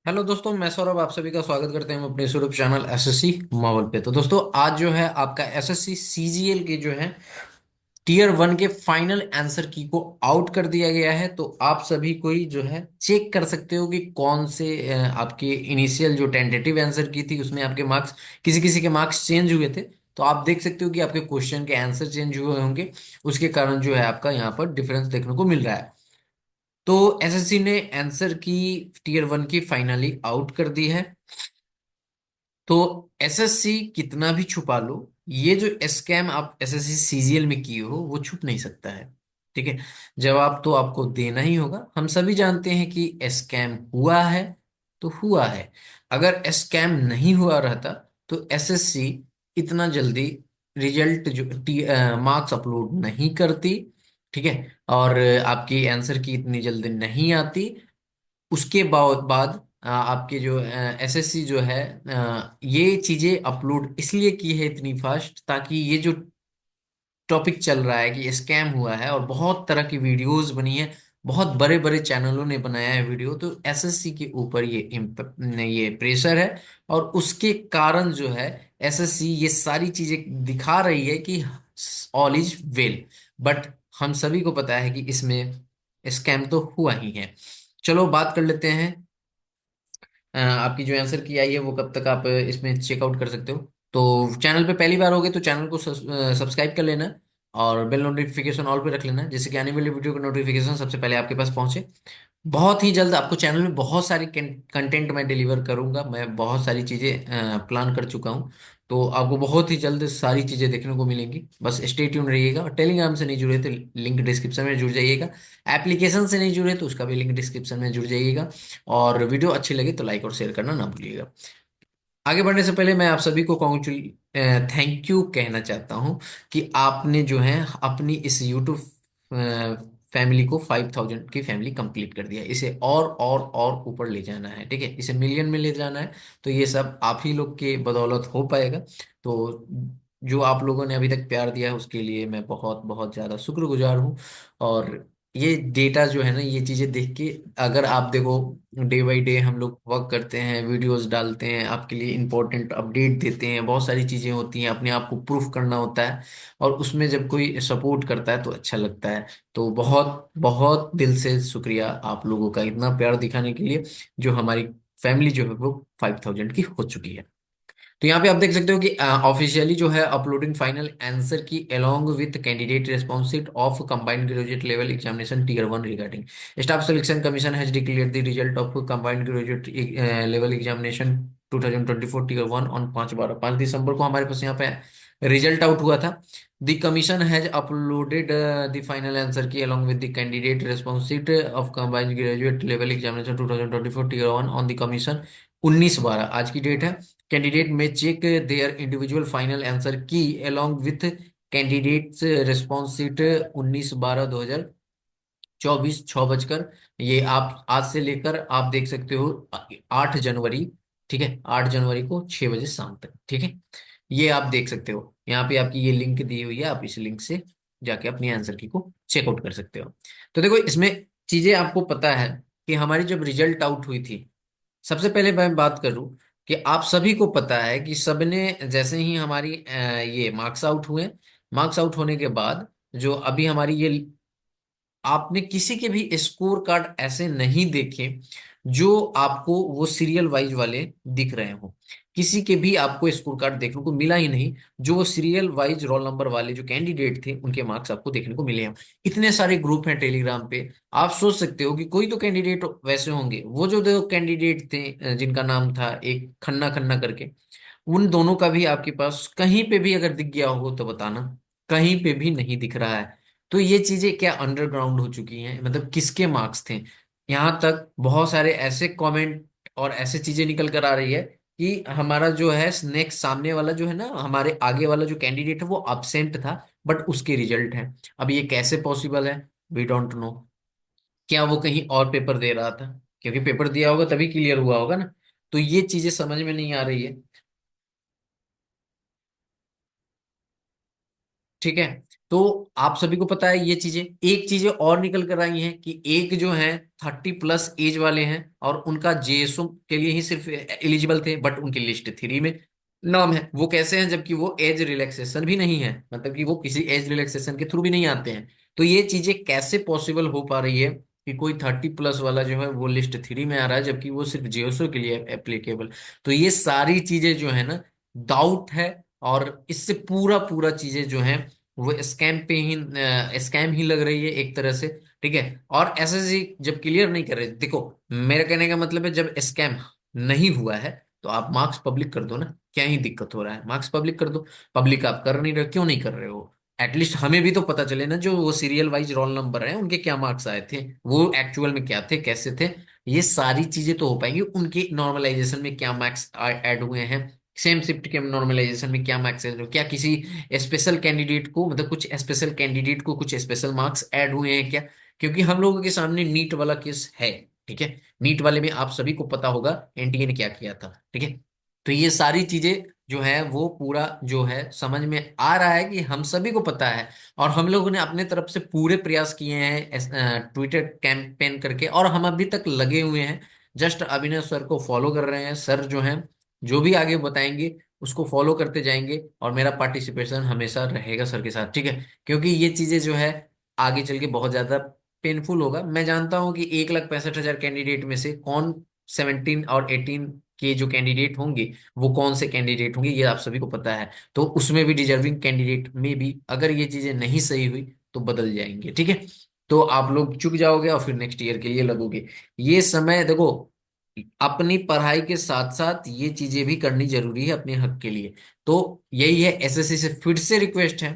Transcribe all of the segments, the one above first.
Hello दोस्तों, मैं सौरभ आप सभी का स्वागत करते हैं अपने यूट्यूब चैनल एसएससी मावल पे। तो दोस्तों, आज जो है आपका एसएससी सीजीएल के जो है टीयर वन के फाइनल आंसर की को आउट कर दिया गया है। तो आप सभी को ही जो है चेक कर सकते हो कि कौन से आपके इनिशियल जो टेंटेटिव आंसर की थी उसमें आपके मार्क्स, किसी किसी के मार्क्स चेंज हुए थे। तो आप देख सकते हो कि आपके क्वेश्चन के आंसर चेंज हुए होंगे, उसके कारण जो है आपका यहाँ पर डिफरेंस देखने को मिल रहा है। तो एसएससी ने आंसर की टीयर वन की फाइनली आउट कर दी है। तो एसएससी कितना भी छुपा लो, ये जो स्कैम आप एसएससी सीजीएल में किए हो वो छुप नहीं सकता है। ठीक है, जवाब तो आपको देना ही होगा। हम सभी जानते हैं कि स्कैम हुआ है तो हुआ है। अगर स्कैम नहीं हुआ रहता तो एसएससी इतना जल्दी रिजल्ट जो मार्क्स अपलोड नहीं करती। ठीक है, और आपकी आंसर की इतनी जल्दी नहीं आती। उसके बाद आपके जो एसएससी जो है ये चीजें अपलोड इसलिए की है इतनी फास्ट, ताकि ये जो टॉपिक चल रहा है कि स्कैम हुआ है और बहुत तरह की वीडियोस बनी है, बहुत बड़े बड़े चैनलों ने बनाया है वीडियो, तो एसएससी के ऊपर ये प्रेशर है। और उसके कारण जो है एसएससी ये सारी चीजें दिखा रही है कि ऑल इज वेल। बट हम सभी को पता है कि इसमें स्कैम तो हुआ ही है। चलो बात कर लेते हैं। आपकी जो आंसर की आई है वो कब तक आप इसमें चेकआउट कर सकते हो। तो चैनल पे पहली बार होगे तो चैनल को सब्सक्राइब कर लेना और बेल नोटिफिकेशन ऑल पे रख लेना, जिससे कि आने वाली वीडियो का नोटिफिकेशन सबसे पहले आपके पास पहुंचे। बहुत ही जल्द आपको चैनल में बहुत सारी कंटेंट मैं डिलीवर करूंगा। मैं बहुत सारी चीज़ें प्लान कर चुका हूं। तो आपको बहुत ही जल्द सारी चीज़ें देखने को मिलेंगी। बस स्टे ट्यून रहिएगा। और टेलीग्राम से नहीं जुड़े तो लिंक डिस्क्रिप्शन में जुड़ जाइएगा। एप्लीकेशन से नहीं जुड़े तो उसका भी लिंक डिस्क्रिप्शन में जुड़ जाइएगा। और वीडियो अच्छी लगे तो लाइक और शेयर करना ना भूलिएगा। आगे बढ़ने से पहले मैं आप सभी को कॉन्ग्रेचुलेट थैंक यू कहना चाहता हूं कि आपने जो है अपनी इस यूट्यूब फैमिली को 5000 की फैमिली कंप्लीट कर दिया। इसे और ऊपर ले जाना है। ठीक है, इसे मिलियन में ले जाना है। तो ये सब आप ही लोग के बदौलत हो पाएगा। तो जो आप लोगों ने अभी तक प्यार दिया है उसके लिए मैं बहुत बहुत ज़्यादा शुक्रगुजार हूँ। और ये डेटा जो है ना, ये चीज़ें देख के अगर आप देखो, डे बाई डे हम लोग वर्क करते हैं, वीडियोस डालते हैं, आपके लिए इंपॉर्टेंट अपडेट देते हैं, बहुत सारी चीज़ें होती हैं, अपने आप को प्रूफ करना होता है। और उसमें जब कोई सपोर्ट करता है तो अच्छा लगता है। तो बहुत बहुत दिल से शुक्रिया आप लोगों का इतना प्यार दिखाने के लिए। जो हमारी फैमिली जो है वो 5000 की हो चुकी है। तो यहाँ पे आप देख सकते हो कि ऑफिशियली जो है uploading final answer key along with candidate response sheet of combined graduate level examination tier one regarding staff selection commission has declared the result of combined graduate level examination 2024 tier one on 5 December को हमारे पास यहाँ पे result out हुआ था। The commission has uploaded the final answer key along with the candidate response sheet of combined graduate level examination 2024 tier one on the commission 19/12 आज की date है। कैंडिडेट में check their individual final answer key along with candidates response sheet 19/12/2024 6 बजकर। ये आप आज से लेकर आप देख सकते हो 8 जनवरी। ठीक है, 8 जनवरी को 6 बजे शाम तक। ठीक है, ये आप देख सकते हो यहाँ पे आपकी ये लिंक दी हुई है। आप इस लिंक से जाके अपनी आंसर की को चेकआउट कर सकते हो। तो देखो, इसमें चीजें आपको पता है कि हमारी जब रिजल्ट आउट हुई थी, सबसे पहले मैं बात करूं कि आप सभी को पता है कि सबने जैसे ही हमारी ये मार्क्स आउट हुए, मार्क्स आउट होने के बाद जो अभी हमारी ये, आपने किसी के भी स्कोर कार्ड ऐसे नहीं देखे जो आपको वो सीरियल वाइज वाले दिख रहे हो। किसी के भी आपको स्कोर कार्ड देखने को मिला ही नहीं जो वो सीरियल वाइज रोल नंबर वाले जो कैंडिडेट थे उनके मार्क्स आपको देखने को मिले हैं। इतने सारे ग्रुप हैं टेलीग्राम पे। आप सोच सकते हो कि कोई तो कैंडिडेट वैसे होंगे। वो जो दो कैंडिडेट थे जिनका नाम था एक खन्ना खन्ना करके, उन दोनों का भी आपके पास कहीं पे भी अगर दिख गया हो तो बताना। कहीं पे भी नहीं दिख रहा है। तो ये चीजें क्या अंडरग्राउंड हो चुकी हैं, मतलब किसके मार्क्स थे। यहाँ तक बहुत सारे ऐसे कमेंट और ऐसे चीजें निकल कर आ रही है कि हमारा जो है नेक्स्ट सामने वाला जो है ना, हमारे आगे वाला जो कैंडिडेट है वो अब्सेंट था बट उसके रिजल्ट है। अब ये कैसे पॉसिबल है, वी डोंट नो। क्या वो कहीं और पेपर दे रहा था, क्योंकि पेपर दिया होगा तभी क्लियर हुआ होगा ना। तो ये चीजें समझ में नहीं आ रही है। ठीक है, तो आप सभी को पता है ये चीजें, एक चीजें और निकल कर आई हैं कि एक जो है 30+ एज वाले हैं और उनका जेएसओ के लिए ही सिर्फ एलिजिबल थे, बट उनकी लिस्ट 3 में नाम है। वो कैसे हैं जबकि वो एज रिलैक्सेशन भी नहीं है, मतलब कि वो किसी एज रिलैक्सेशन के थ्रू भी नहीं आते हैं। तो ये चीजें कैसे पॉसिबल हो पा रही है कि कोई 30+ वाला जो है वो लिस्ट 3 में आ रहा है जबकि वो सिर्फ जेएसओ के लिए एप्लीकेबल। तो ये सारी चीजें जो है ना डाउट है, और इससे पूरा पूरा चीजें जो है वो स्कैम ही लग रही है एक तरह से। ठीक है, और एसएससी जब क्लियर नहीं कर रहे, देखो मेरा कहने का मतलब है जब स्कैम नहीं हुआ है तो आप मार्क्स पब्लिक कर दो ना, क्या ही दिक्कत हो रहा है, मार्क्स पब्लिक कर दो। पब्लिक आप कर नहीं रहे, क्यों नहीं कर रहे हो? एटलीस्ट हमें भी तो पता चले ना, जो वो सीरियल वाइज रोल नंबर है उनके क्या मार्क्स आए थे, वो एक्चुअल में क्या थे, कैसे थे। ये सारी चीजें तो हो पाएंगी, उनके नॉर्मलाइजेशन में क्या मार्क्स ऐड हुए हैं, सेम शिफ्ट के नॉर्मलाइजेशन में क्या मार्क्स ऐड हुए, क्या किसी स्पेशल कैंडिडेट को, मतलब कुछ स्पेशल कैंडिडेट को कुछ स्पेशल मार्क्स ऐड हुए हैं क्या। क्योंकि हम लोगों के सामने नीट वाला केस है। ठीक है, नीट वाले में आप सभी को पता होगा एनटीए ने क्या किया था। ठीक है, तो ये सारी चीजें जो है वो पूरा जो है समझ में आ रहा है कि हम सभी को पता है, और हम लोगों ने अपने तरफ से पूरे प्रयास किए हैं ट्विटर कैंपेन करके, और हम अभी तक लगे हुए हैं। जस्ट अभिनव सर को फॉलो कर रहे हैं, सर जो हैं जो भी आगे बताएंगे उसको फॉलो करते जाएंगे, और मेरा पार्टिसिपेशन हमेशा रहेगा सर के साथ। ठीक है, क्योंकि ये चीजें जो है आगे चल के बहुत ज्यादा पेनफुल होगा। मैं जानता हूं कि 1,65,000 कैंडिडेट में से कौन 17 और 18 के जो कैंडिडेट होंगे वो कौन से कैंडिडेट होंगे, ये आप सभी को पता है। तो उसमें भी डिजर्विंग कैंडिडेट में भी अगर ये चीजें नहीं सही हुई तो बदल जाएंगे। ठीक है, तो आप लोग चुक जाओगे और फिर नेक्स्ट ईयर के लिए लगोगे। ये समय देखो, अपनी पढ़ाई के साथ साथ ये चीजें भी करनी जरूरी है अपने हक के लिए। तो यही है, एसएससी से फिर से रिक्वेस्ट है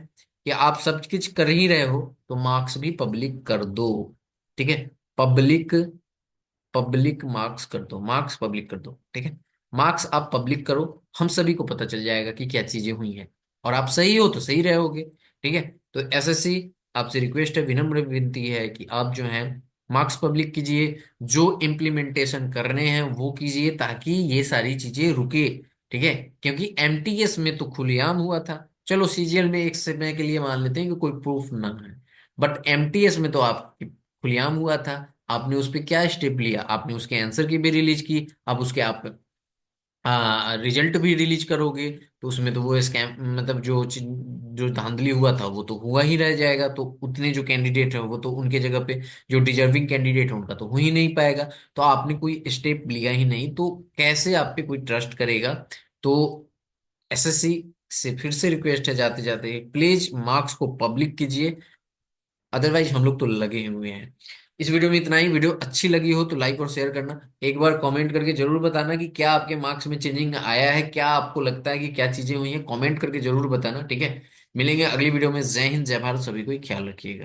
कि आप सब कुछ कर ही रहे हो तो मार्क्स भी पब्लिक कर दो। ठीक है, पब्लिक पब्लिक मार्क्स कर दो, मार्क्स पब्लिक कर दो। ठीक है, मार्क्स आप पब्लिक करो, हम सभी को पता चल जाएगा कि क्या चीजें हुई हैं, और आप सही हो तो सही रहोगे। ठीक है, तो एसएससी आपसे रिक्वेस्ट है, विनम्र विनती है कि आप जो है मार्क्स पब्लिक कीजिए, जो इम्प्लीमेंटेशन करने हैं वो कीजिए ताकि ये सारी चीजें रुके। ठीक है, क्योंकि एमटीएस में तो खुलेआम हुआ था, चलो सीजीएल में एक समय के लिए मान लेते हैं कि कोई प्रूफ ना है, बट एमटीएस में तो आप खुलेआम हुआ था। आपने उस पर क्या स्टेप लिया, आपने उसके आंसर की भी रिलीज की, अब उसके आप रिजल्ट भी रिलीज करोगे, तो उसमें तो वो स्कैम, मतलब जो धांधली हुआ था वो तो हुआ ही रह जाएगा। तो उतने जो कैंडिडेट हैं वो तो उनके जगह पे जो डिजर्विंग कैंडिडेट है उनका तो हो ही नहीं पाएगा। तो आपने कोई स्टेप लिया ही नहीं तो कैसे आप पे कोई ट्रस्ट करेगा। तो एसएससी से फिर से रिक्वेस्ट है जाते जाते, प्लीज मार्क्स को पब्लिक कीजिए, अदरवाइज हम लोग तो लगे हुए हैं। इस वीडियो में इतना ही। वीडियो अच्छी लगी हो तो लाइक और शेयर करना, एक बार कमेंट करके जरूर बताना कि क्या आपके मार्क्स में चेंजिंग आया है, क्या आपको लगता है कि क्या चीजें हुई हैं, कमेंट करके जरूर बताना। ठीक है, मिलेंगे अगली वीडियो में। जय हिंद, जय भारत, सभी को ख्याल रखिएगा।